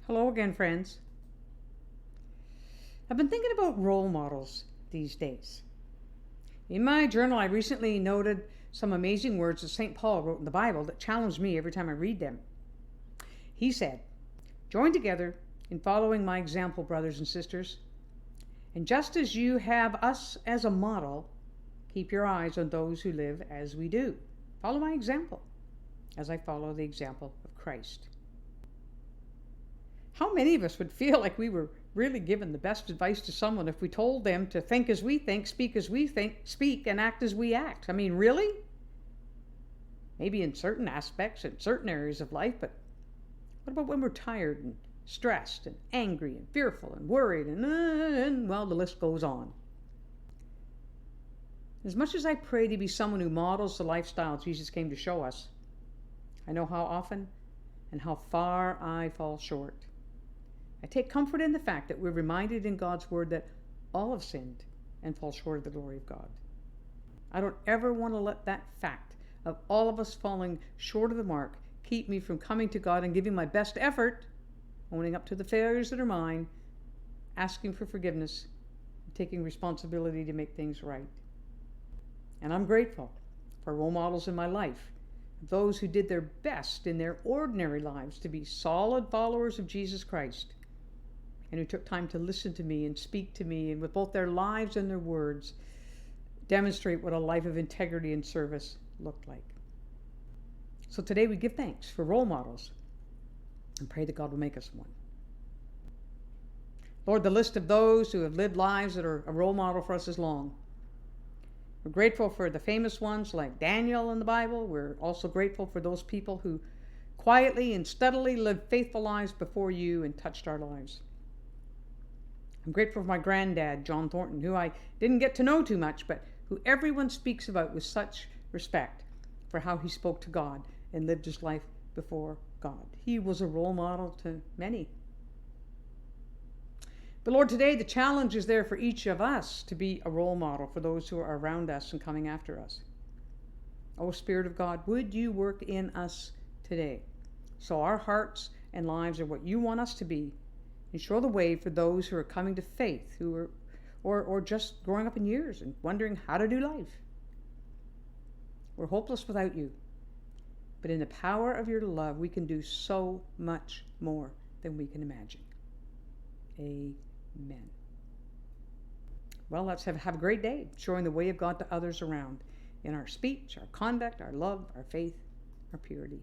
Hello again, friends. I've been thinking about role models these days. In my journal, I recently noted some amazing words that St. Paul wrote in the Bible that challenge me every time I read them. He said, "Join together in following my example, brothers and sisters. And just as you have us as a model, keep your eyes on those who live as we do. Follow my example as I follow the example of Christ." How many of us would feel like we were really giving the best advice to someone if we told them to think as we think, speak as we think, speak and act as we act? I mean, really? Maybe in certain aspects, in certain areas of life, but what about when we're tired and stressed and angry and fearful and worried and well, the list goes on. As much as I pray to be someone who models the lifestyle Jesus came to show us, I know how often and how far I fall short. I take comfort in the fact that we're reminded in God's word that all have sinned and fall short of the glory of God. I don't ever want to let that fact of all of us falling short of the mark keep me from coming to God and giving my best effort, owning up to the failures that are mine, asking for forgiveness, and taking responsibility to make things right. And I'm grateful for role models in my life, those who did their best in their ordinary lives to be solid followers of Jesus Christ, and who took time to listen to me and speak to me, and with both their lives and their words, demonstrate what a life of integrity and service looked like. So today we give thanks for role models and pray that God will make us one. Lord, the list of those who have lived lives that are a role model for us is long. We're grateful for the famous ones like Daniel in the Bible. We're also grateful for those people who quietly and steadily lived faithful lives before you and touched our lives. I'm grateful for my granddad, John Thornton, who I didn't get to know too much, but who everyone speaks about with such respect for how he spoke to God and lived his life before God. He was a role model to many. But Lord, today the challenge is there for each of us to be a role model for those who are around us and coming after us. Oh, Spirit of God, would you work in us today so our hearts and lives are what you want us to be, and show the way for those who are coming to faith, who are or just growing up in years and wondering how to do life. We're hopeless without you, but in the power of your love, we can do so much more than we can imagine. Amen. Well, let's have a great day, showing the way of God to others around in our speech, our conduct, our love, our faith, our purity.